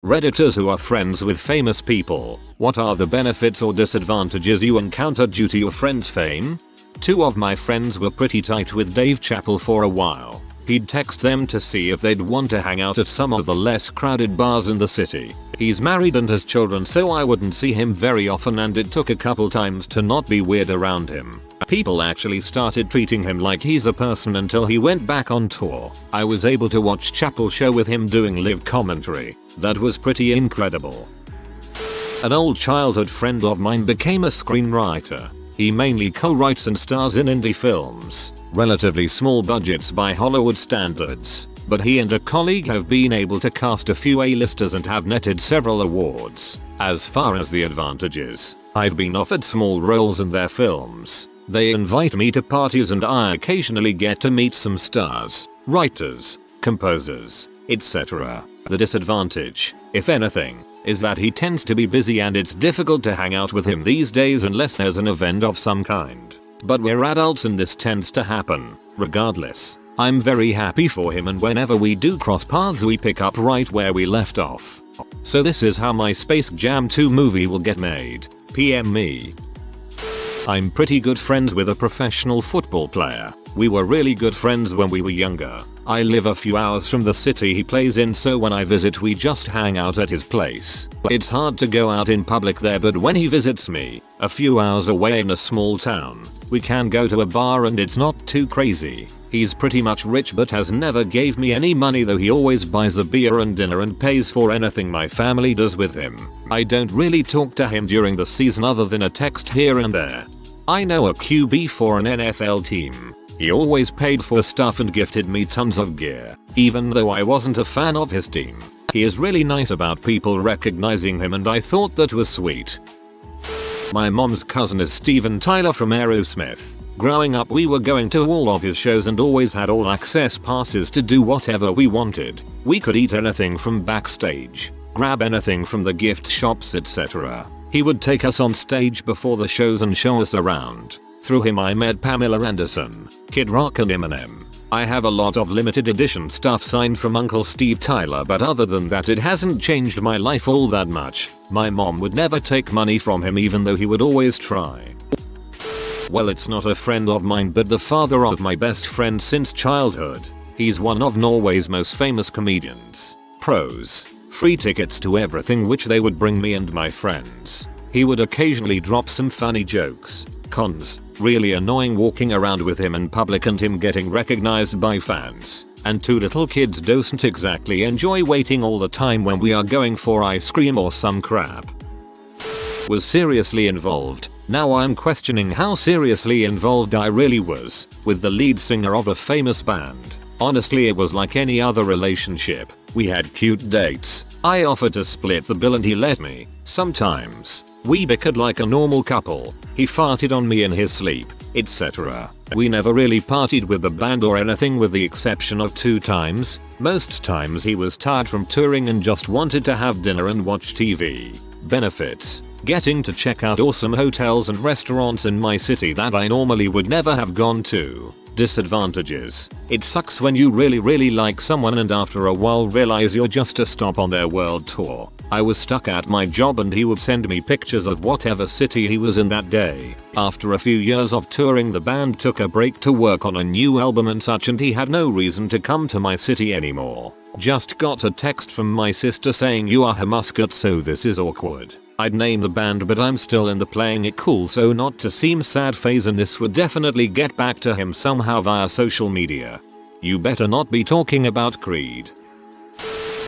Redditors who are friends with famous people, what are the benefits or disadvantages you encounter due to your friend's fame? Two of my friends were pretty tight with Dave Chappelle for a while. He'd text them to see if they'd want to hang out at some of the less crowded bars in the city. He's married and has children, so I wouldn't see him very often, and it took a couple times to not be weird around him. People actually started treating him like he's a person until he went back on tour. I was able to watch Chappelle's show with him doing live commentary. That was pretty incredible. An old childhood friend of mine became a screenwriter. He mainly co-writes and stars in indie films, relatively small budgets by Hollywood standards, but he and a colleague have been able to cast a few A-listers and have netted several awards. As far as the advantages, I've been offered small roles in their films. They invite me to parties and I occasionally get to meet some stars, writers, composers, etc. The disadvantage, if anything, is that he tends to be busy and it's difficult to hang out with him these days unless there's an event of some kind. But we're adults and this tends to happen. Regardless, I'm very happy for him, and whenever we do cross paths we pick up right where we left off. So this is how my Space Jam 2 movie will get made. PM me. I'm pretty good friends with a professional football player. We were really good friends when we were younger. I live a few hours from the city he plays in, so when I visit we just hang out at his place. It's hard to go out in public there, but when he visits me, a few hours away in a small town, we can go to a bar and it's not too crazy. He's pretty much rich but has never gave me any money, though he always buys a beer and dinner and pays for anything my family does with him. I don't really talk to him during the season other than a text here and there. I know a QB for an NFL team. He always paid for stuff and gifted me tons of gear, even though I wasn't a fan of his team. He is really nice about people recognizing him, and I thought that was sweet. My mom's cousin is Steven Tyler from Aerosmith. Growing up we were going to all of his shows and always had all access passes to do whatever we wanted. We could eat anything from backstage, grab anything from the gift shops, etc. He would take us on stage before the shows and show us around. Through him I met Pamela Anderson, Kid Rock and Eminem. I have a lot of limited edition stuff signed from Uncle Steve Tyler, but other than that it hasn't changed my life all that much. My mom would never take money from him even though he would always try. Well, it's not a friend of mine but the father of my best friend since childhood. He's one of Norway's most famous comedians. Pros: free tickets to everything which they would bring me and my friends. He would occasionally drop some funny jokes. Cons: really annoying walking around with him in public and him getting recognized by fans. And two little kids don't exactly enjoy waiting all the time when we are going for ice cream or some crap. Was seriously involved. Now I'm questioning how seriously involved I really was with the lead singer of a famous band. Honestly, it was like any other relationship. We had cute dates. I offered to split the bill and he let me. Sometimes we bickered like a normal couple. He farted on me in his sleep, etc. We never really partied with the band or anything with the exception of 2 times. Most times he was tired from touring and just wanted to have dinner and watch TV. Benefits: getting to check out awesome hotels and restaurants in my city that I normally would never have gone to. Disadvantages: it sucks when you really like someone and after a while realize you're just a stop on their world tour. I was stuck at my job and he would send me pictures of whatever city he was in that day. After a few years of touring, the band took a break to work on a new album and such, and he had no reason to come to my city anymore. Just got a text from my sister saying you are her mascot, so this is awkward. I'd name the band but I'm still in the playing it cool so not to seem sad phase, and this would definitely get back to him somehow via social media. You better not be talking about Creed.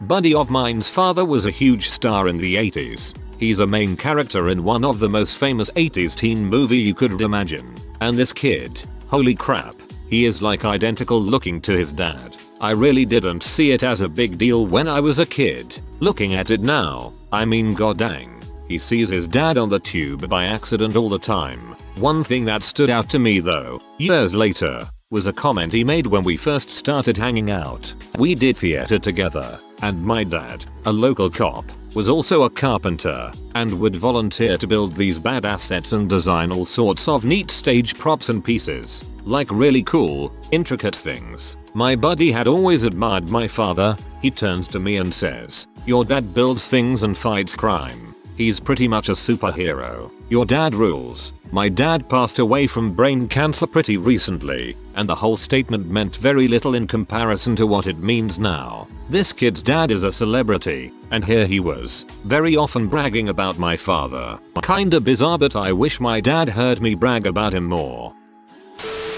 Buddy of mine's father was a huge star in the 80s. He's a main character in one of the most famous 80s teen movie you could imagine. And this kid, holy crap, he is like identical looking to his dad. I really didn't see it as a big deal when I was a kid. Looking at it now, I mean god dang. He sees his dad on the tube by accident all the time. One thing that stood out to me though, years later, was a comment he made when we first started hanging out. We did theater together, and my dad, a local cop, was also a carpenter, and would volunteer to build these badass sets and design all sorts of neat stage props and pieces. Like really cool, intricate things. My buddy had always admired my father. He turns to me and says, Your dad builds things and fights crime. He's pretty much a superhero. Your dad rules. My dad passed away from brain cancer pretty recently, and the whole statement meant very little in comparison to what it means now. This kid's dad is a celebrity, and here he was, very often bragging about my father. Kinda bizarre, but I wish my dad heard me brag about him more.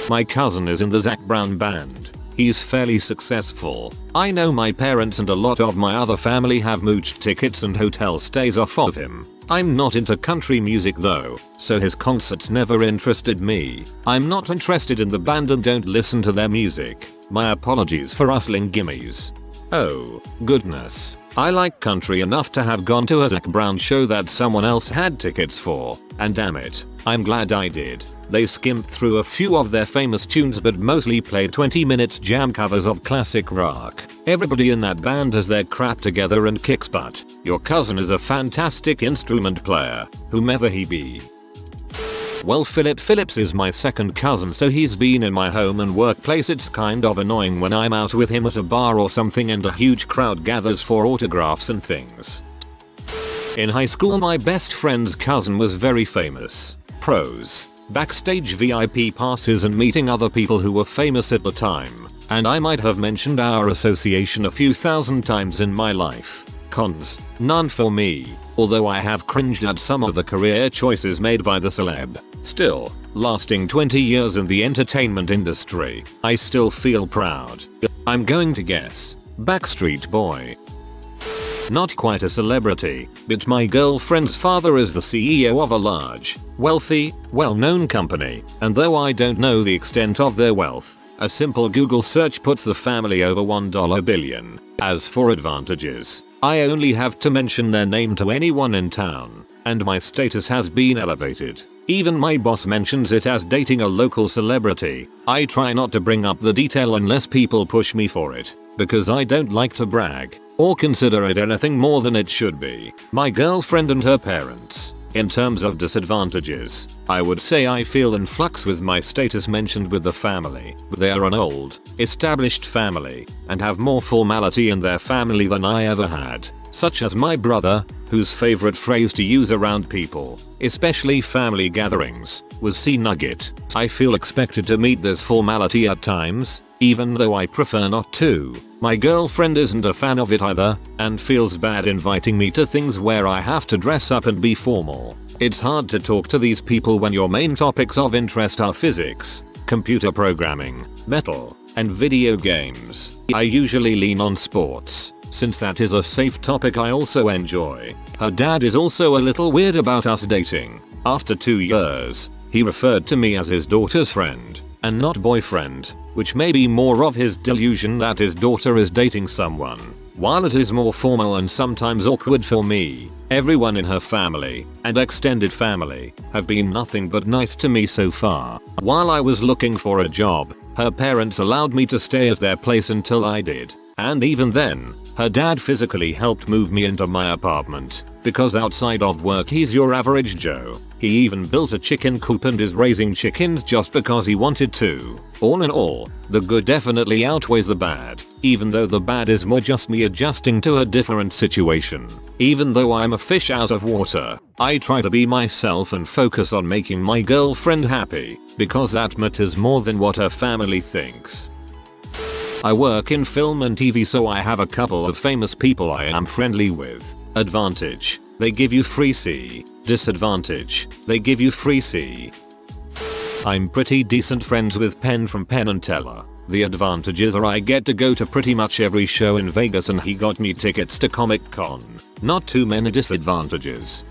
My cousin is in the Zac Brown band. He's fairly successful. I know my parents and a lot of my other family have mooched tickets and hotel stays off of him. I'm not into country music though, so his concerts never interested me. I'm not interested in the band and don't listen to their music. My apologies for rustling gimmies. Oh, goodness. I like country enough to have gone to a Zac Brown show that someone else had tickets for, and damn it, I'm glad I did. They skimmed through a few of their famous tunes but mostly played 20-minute jam covers of classic rock. Everybody in that band has their crap together and kicks butt. Your cousin is a fantastic instrument player, whomever he be. Well, Philip Phillips is my second cousin, so he's been in my home and workplace. It's kind of annoying when I'm out with him at a bar or something and a huge crowd gathers for autographs and things. In high school, my best friend's cousin was very famous. Pros: backstage VIP passes and meeting other people who were famous at the time. And I might have mentioned our association a few thousand times in my life. Cons: none for me, although I have cringed at some of the career choices made by the celeb. Still, lasting 20 years in the entertainment industry, I still feel proud. I'm going to guess Backstreet Boy. Not quite a celebrity, but my girlfriend's father is the CEO of a large, wealthy, well-known company, and though I don't know the extent of their wealth, a simple Google search puts the family over $1 billion. As for advantages, I only have to mention their name to anyone in town, and my status has been elevated. Even my boss mentions it as dating a local celebrity. I try not to bring up the detail unless people push me for it, because I don't like to brag, or consider it anything more than it should be. My girlfriend and her parents. In terms of disadvantages, I would say I feel in flux with my status mentioned with the family. They are an old, established family, and have more formality in their family than I ever had. Such as my brother, whose favorite phrase to use around people, especially family gatherings, was "see nugget." I feel expected to meet this formality at times, even though I prefer not to. My girlfriend isn't a fan of it either, and feels bad inviting me to things where I have to dress up and be formal. It's hard to talk to these people when your main topics of interest are physics, computer programming, metal, and video games. I usually lean on sports, since that is a safe topic I also enjoy. Her dad is also a little weird about us dating. After 2 years, he referred to me as his daughter's friend, and not boyfriend, which may be more of his delusion that his daughter is dating someone. While it is more formal and sometimes awkward for me, everyone in her family and extended family have been nothing but nice to me so far. While I was looking for a job, her parents allowed me to stay at their place until I did. And even then, her dad physically helped move me into my apartment, because outside of work he's your average Joe. He even built a chicken coop and is raising chickens just because he wanted to. All in all, the good definitely outweighs the bad, even though the bad is more just me adjusting to a different situation. Even though I'm a fish out of water, I try to be myself and focus on making my girlfriend happy, because that matters more than what her family thinks. I work in film and TV, so I have a couple of famous people I am friendly with. Advantage: they give you free C. Disadvantage: they give you free C. I'm pretty decent friends with Penn from Penn and Teller. The advantages are I get to go to pretty much every show in Vegas and he got me tickets to Comic Con. Not too many disadvantages.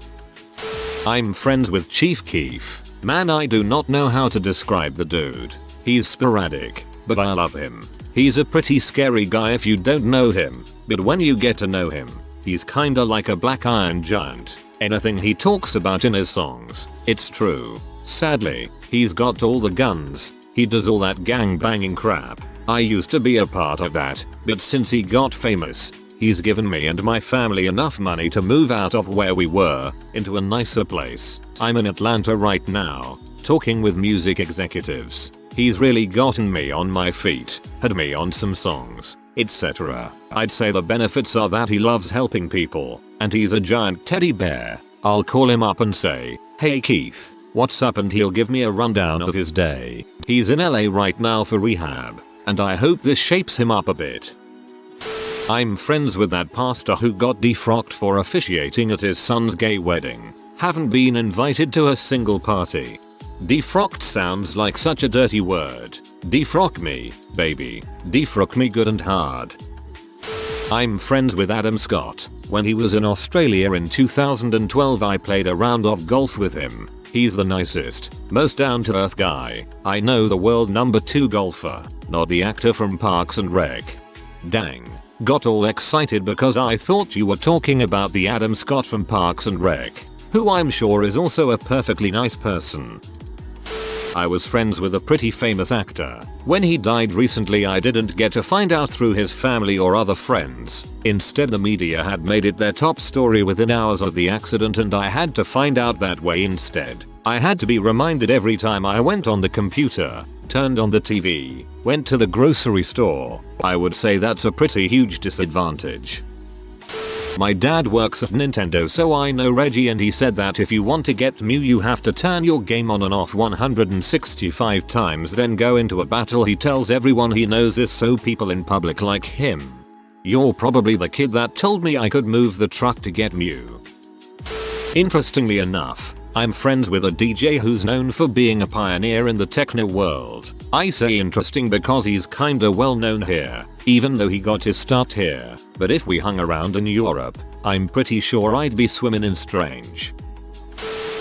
I'm friends with Chief Keef. Man, I do not know how to describe the dude. He's sporadic, but I love him. He's a pretty scary guy if you don't know him, but when you get to know him, he's kinda like a black iron giant. Anything he talks about in his songs, it's true. Sadly, he's got all the guns. He does all that gang banging crap. I used to be a part of that, but since he got famous, he's given me and my family enough money to move out of where we were, into a nicer place. I'm in Atlanta right now, talking with music executives. He's really gotten me on my feet, had me on some songs, etc. I'd say the benefits are that he loves helping people, and he's a giant teddy bear. I'll call him up and say, "Hey Keith, what's up?" and he'll give me a rundown of his day. He's in LA right now for rehab, and I hope this shapes him up a bit. I'm friends with that pastor who got defrocked for officiating at his son's gay wedding. Haven't been invited to a single party. Defrocked sounds like such a dirty word. Defrock me, baby. Defrock me good and hard. I'm friends with Adam Scott. When he was in Australia in 2012, I played a round of golf with him. He's the nicest, most down-to-earth guy I know, the world #2 golfer, not the actor from Parks and Rec. Dang. Got all excited because I thought you were talking about the Adam Scott from Parks and Rec, who I'm sure is also a perfectly nice person. I was friends with a pretty famous actor. When he died recently, I didn't get to find out through his family or other friends. Instead, the media had made it their top story within hours of the accident, and I had to find out that way instead. I had to be reminded every time I went on the computer, turned on the TV, went to the grocery store. I would say that's a pretty huge disadvantage. My dad works at Nintendo, so I know Reggie, and he said that if you want to get Mew you have to turn your game on and off 165 times, then go into a battle. He tells everyone he knows this so people in public like him. You're probably the kid that told me I could move the truck to get Mew. Interestingly enough, I'm friends with a DJ who's known for being a pioneer in the techno world. I say interesting because he's kinda well known here, even though he got his start here. But if we hung around in Europe, I'm pretty sure I'd be swimming in strange.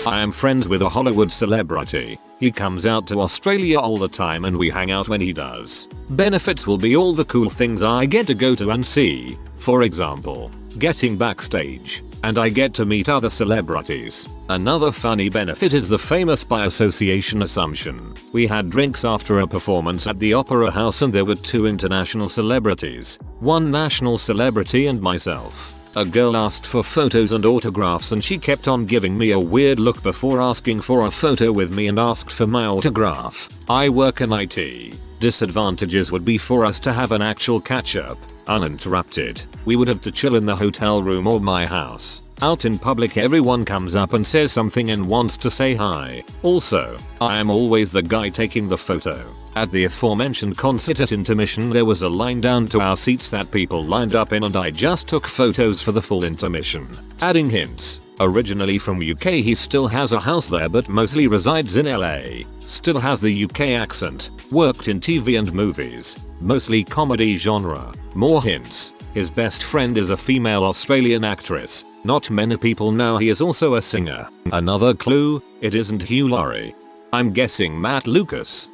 I am friends with a Hollywood celebrity. He comes out to Australia all the time and we hang out when he does. Benefits will be all the cool things I get to go to and see. For example, getting backstage, and I get to meet other celebrities. Another funny benefit is the famous by association assumption. We had drinks after a performance at the Opera House and there were 2 international celebrities, 1 national celebrity and myself. A girl asked for photos and autographs and she kept on giving me a weird look before asking for a photo with me and asked for my autograph. I work in IT. Disadvantages would be for us to have an actual catch up, uninterrupted. We would have to chill in the hotel room or my house. Out in public everyone comes up and says something and wants to say hi. Also, I am always the guy taking the photo. At the aforementioned concert at intermission there was a line down to our seats that people lined up in and I just took photos for the full intermission. Adding hints. Originally from UK, he still has a house there but mostly resides in LA. Still has the UK accent. Worked in TV and movies. Mostly comedy genre. More hints. His best friend is a female Australian actress. Not many people know he is also a singer. Another clue, it isn't Hugh Laurie. I'm guessing Matt Lucas.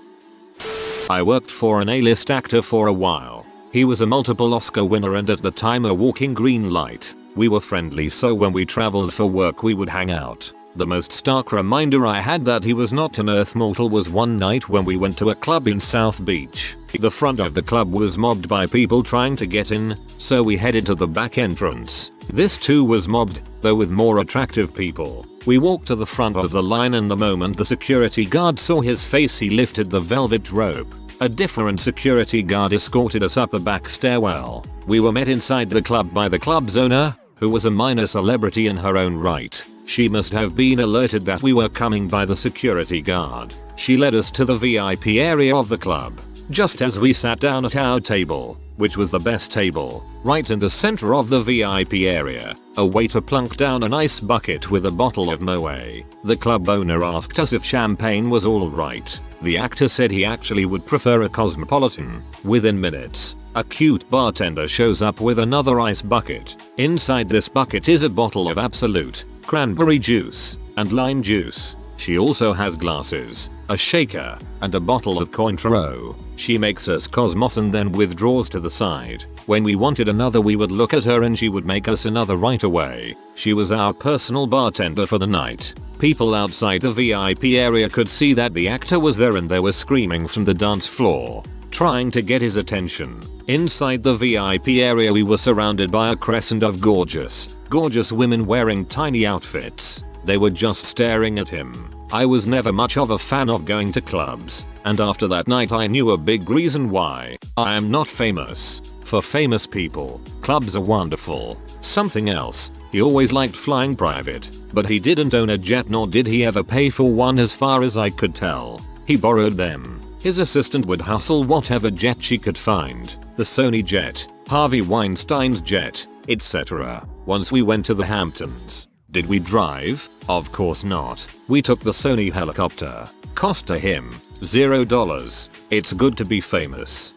I worked for an A-list actor for a while. He was a multiple Oscar winner and at the time a walking green light. We were friendly, so when we traveled for work we would hang out. The most stark reminder I had that he was not an earth mortal was one night when we went to a club in South Beach. The front of the club was mobbed by people trying to get in, so we headed to the back entrance. This too was mobbed, though with more attractive people. We walked to the front of the line and the moment the security guard saw his face he lifted the velvet rope. A different security guard escorted us up the back stairwell. We were met inside the club by the club's owner, who was a minor celebrity in her own right. She must have been alerted that we were coming by the security guard. She led us to the VIP area of the club. Just as we sat down at our table, which was the best table, right in the center of the VIP area, a waiter plunked down an ice bucket with a bottle of Moët. The club owner asked us if champagne was alright. The actor said he actually would prefer a Cosmopolitan. Within minutes, a cute bartender shows up with another ice bucket. Inside this bucket is a bottle of Absolute, cranberry juice, and lime juice. She also has glasses, a shaker, and a bottle of Cointreau. She makes us Cosmos and then withdraws to the side. When we wanted another we would look at her and she would make us another right away. She was our personal bartender for the night. People outside the VIP area could see that the actor was there and they were screaming from the dance floor, trying to get his attention. Inside the VIP area we were surrounded by a crescent of gorgeous women wearing tiny outfits. They were just staring at him. I was never much of a fan of going to clubs, and after that night I knew a big reason why. I am not famous. For famous people, clubs are wonderful. Something else, he always liked flying private, but he didn't own a jet nor did he ever pay for one as far as I could tell. He borrowed them. His assistant would hustle whatever jet she could find, the Sony jet, Harvey Weinstein's jet, etc. Once we went to the Hamptons. Did we drive? Of course not. We took the Sony helicopter. Cost to him $0. It's good to be famous.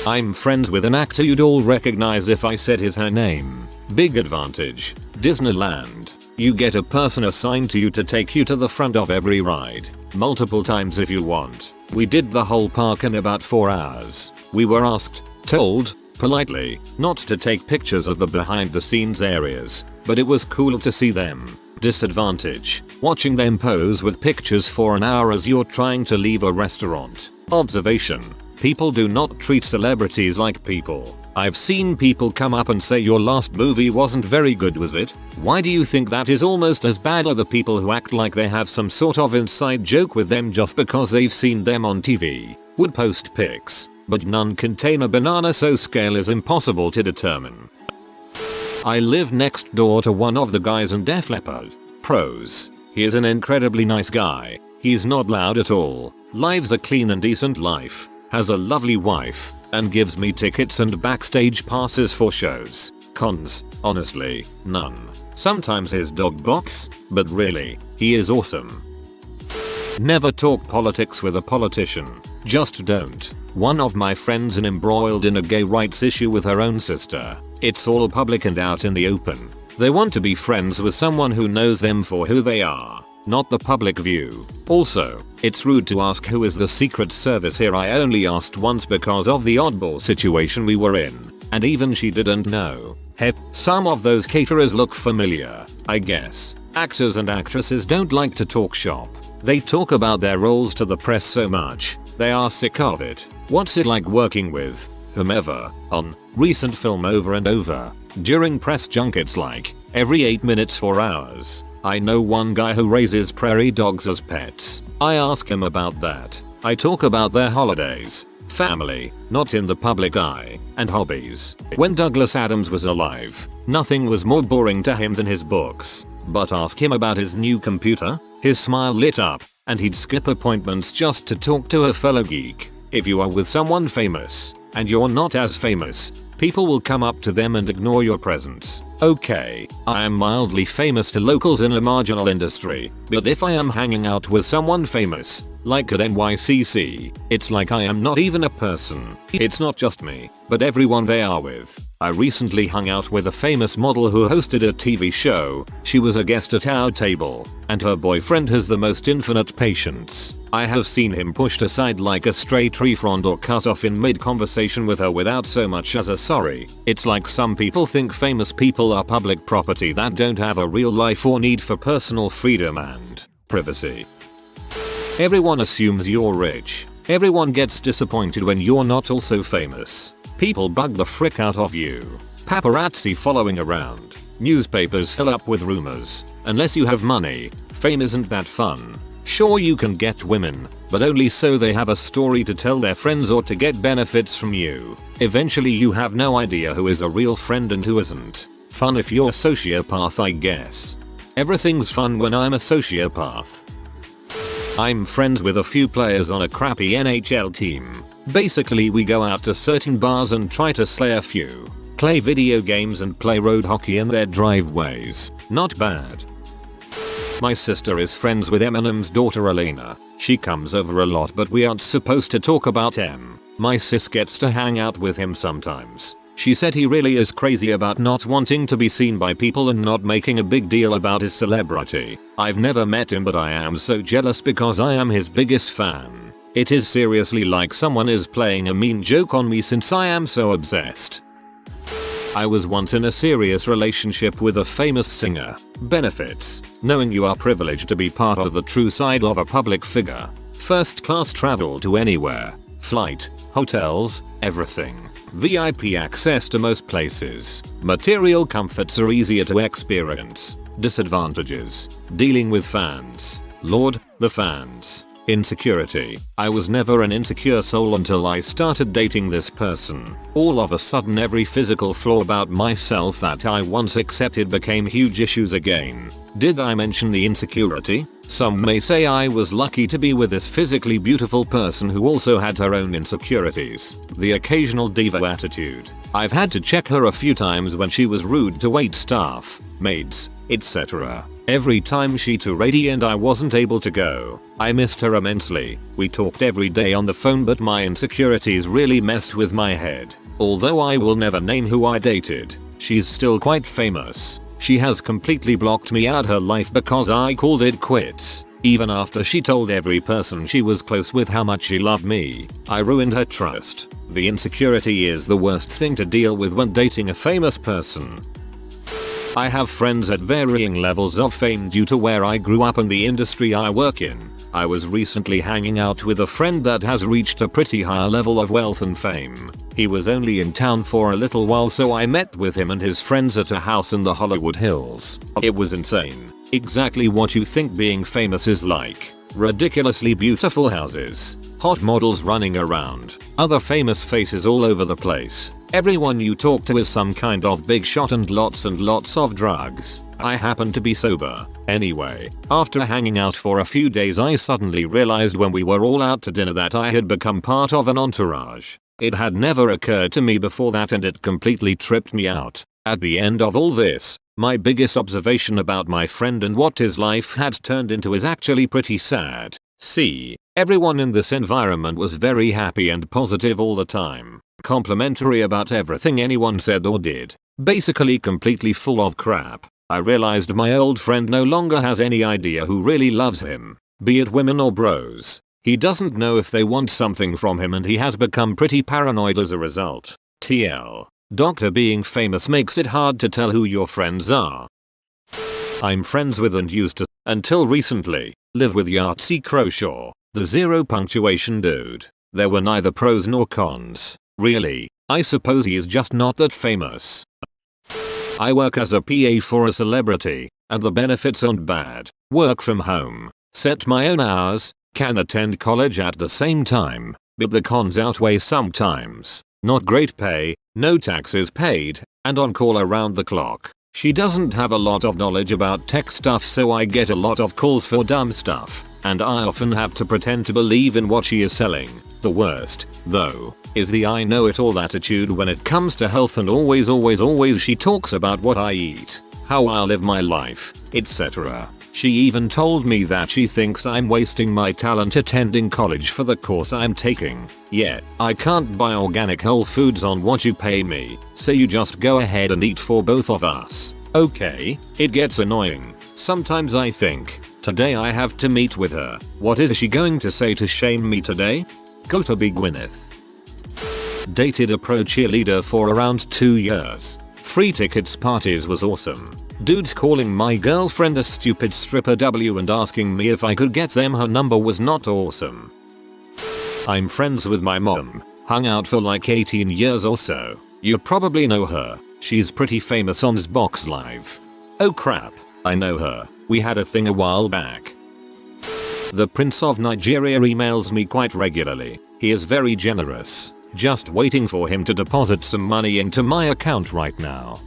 I'm friends with an actor you'd all recognize if I said her name. Big advantage. Disneyland. You get a person assigned to you to take you to the front of every ride. Multiple times if you want. We did the whole park in about 4 hours. We were told, politely, not to take pictures of the behind the scenes areas, but it was cool to see them. Disadvantage. Watching them pose with pictures for an hour as you're trying to leave a restaurant. Observation. People do not treat celebrities like people. I've seen people come up and say your last movie wasn't very good, was it? Why do you think that is almost as bad as the people who act like they have some sort of inside joke with them just because they've seen them on TV? Would post pics, but none contain a banana, so scale is impossible to determine. I live next door to one of the guys in Def Leppard. Pros. He is an incredibly nice guy. He's not loud at all. Lives a clean and decent life. Has a lovely wife, and gives me tickets and backstage passes for shows. Cons, honestly, none. Sometimes his dog barks, but really, he is awesome. Never talk politics with a politician. Just don't. One of my friends is embroiled in a gay rights issue with her own sister. It's all public and out in the open. They want to be friends with someone who knows them for who they are, not the public view. Also, it's rude to ask who is the Secret Service here. I only asked once because of the oddball situation we were in, and even she didn't know. Heck, some of those caterers look familiar, I guess. Actors and actresses don't like to talk shop. They talk about their roles to the press so much, they are sick of it. What's it like working with whomever on recent film over and over during press junkets, like every 8 minutes for hours? I know one guy who raises prairie dogs as pets. I ask him about that. I talk about their holidays, family, not in the public eye, and hobbies. When Douglas Adams was alive, nothing was more boring to him than his books. But ask him about his new computer, his smile lit up, and he'd skip appointments just to talk to a fellow geek. If you are with someone famous, and you're not as famous, people will come up to them and ignore your presence. Okay, I am mildly famous to locals in a marginal industry, but if I am hanging out with someone famous, like at NYCC, it's like I am not even a person. It's not just me, but everyone they are with. I recently hung out with a famous model who hosted a TV show. She was a guest at our table, and her boyfriend has the most infinite patience. I have seen him pushed aside like a stray tree frond or cut off in mid-conversation with her without so much as a sorry. It's like some people think famous people are public property that don't have a real life or need for personal freedom and privacy. Everyone assumes you're rich. Everyone gets disappointed when you're not also famous. People bug the frick out of you. Paparazzi following around. Newspapers fill up with rumors. Unless you have money, fame isn't that fun. Sure, you can get women, but only so they have a story to tell their friends or to get benefits from you. Eventually you have no idea who is a real friend and who isn't. Fun if you're a sociopath, I guess. Everything's fun when I'm a sociopath. I'm friends with a few players on a crappy NHL team. Basically we go out to certain bars and try to slay a few. Play video games and play road hockey in their driveways. Not bad. My sister is friends with Eminem's daughter Elena. She comes over a lot but we aren't supposed to talk about M. My sis gets to hang out with him sometimes. She said he really is crazy about not wanting to be seen by people and not making a big deal about his celebrity. I've never met him but I am so jealous because I am his biggest fan. It is seriously like someone is playing a mean joke on me since I am so obsessed. I was once in a serious relationship with a famous singer. Benefits: knowing you are privileged to be part of the true side of a public figure. First class travel to anywhere. Flight, hotels, everything. VIP access to most places. Material comforts are easier to experience. Disadvantages: dealing with fans. Lord, the fans. Insecurity. I was never an insecure soul until I started dating this person. All of a sudden every physical flaw about myself that I once accepted became huge issues again. Did I mention the insecurity? Some may say I was lucky to be with this physically beautiful person who also had her own insecurities. The occasional diva attitude. I've had to check her a few times when she was rude to wait staff, maids, etc. Every time she too ready and I wasn't able to go. I missed her immensely. We talked every day on the phone but my insecurities really messed with my head. Although I will never name who I dated, she's still quite famous. She has completely blocked me out her life because I called it quits. Even after she told every person she was close with how much she loved me, I ruined her trust. The insecurity is the worst thing to deal with when dating a famous person. I have friends at varying levels of fame due to where I grew up and the industry I work in. I was recently hanging out with a friend that has reached a pretty high level of wealth and fame. He was only in town for a little while so I met with him and his friends at a house in the Hollywood Hills. It was insane. Exactly what you think being famous is like. Ridiculously beautiful houses, hot models running around, other famous faces all over the place. Everyone you talk to is some kind of big shot and lots of drugs. I happen to be sober. Anyway, after hanging out for a few days I suddenly realized when we were all out to dinner that I had become part of an entourage. It had never occurred to me before that and it completely tripped me out. At the end of all this, my biggest observation about my friend and what his life had turned into is actually pretty sad. See, everyone in this environment was very happy and positive all the time. Complimentary about everything anyone said or did. Basically completely full of crap. I realized my old friend no longer has any idea who really loves him. Be it women or bros. He doesn't know if they want something from him and he has become pretty paranoid as a result. TL. Doctor, being famous makes it hard to tell who your friends are. I'm friends with and used to, until recently, live with Yahtzee Croshaw, the zero punctuation dude. There were neither pros nor cons. Really, I suppose he is just not that famous. I work as a PA for a celebrity, and the benefits aren't bad. Work from home, set my own hours, can attend college at the same time, but the cons outweigh sometimes. Not great pay, no taxes paid, and on call around the clock. She doesn't have a lot of knowledge about tech stuff so I get a lot of calls for dumb stuff, and I often have to pretend to believe in what she is selling. The worst, though, is the I know it all attitude when it comes to health and always she talks about what I eat, how I live my life, etc. She even told me that she thinks I'm wasting my talent attending college for the course I'm taking. Yet, I can't buy organic whole foods on what you pay me, so you just go ahead and eat for both of us. Okay, it gets annoying. Sometimes I think, today I have to meet with her. What is she going to say to shame me today? Go to be Gwyneth. Dated a pro cheerleader for around 2 years. Free tickets parties was awesome. Dudes calling my girlfriend a stupid stripper W and asking me if I could get them her number was not awesome. I'm friends with my mom. Hung out for like 18 years or so. You probably know her. She's pretty famous on Xbox Live. Oh crap, I know her. We had a thing a while back. The Prince of Nigeria emails me quite regularly. He is very generous. Just waiting for him to deposit some money into my account right now.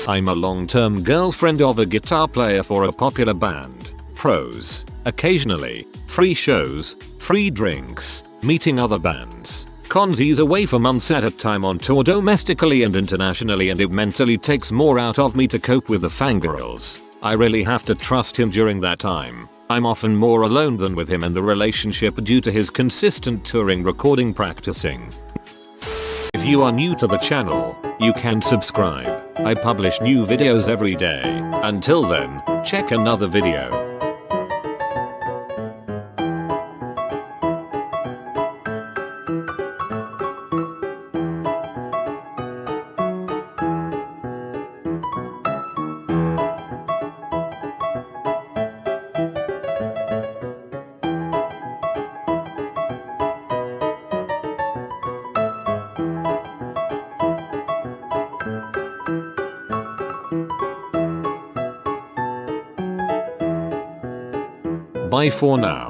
I'm a long-term girlfriend of a guitar player for a popular band. Pros: occasionally, free shows, free drinks, meeting other bands. Cons: he's away for months at a time on tour domestically and internationally and it mentally takes more out of me to cope with the fangirls. I really have to trust him during that time. I'm often more alone than with him in the relationship due to his consistent touring, recording, practicing. If you are new to the channel, you can subscribe. I publish new videos every day. Until then, check another video. Bye for now.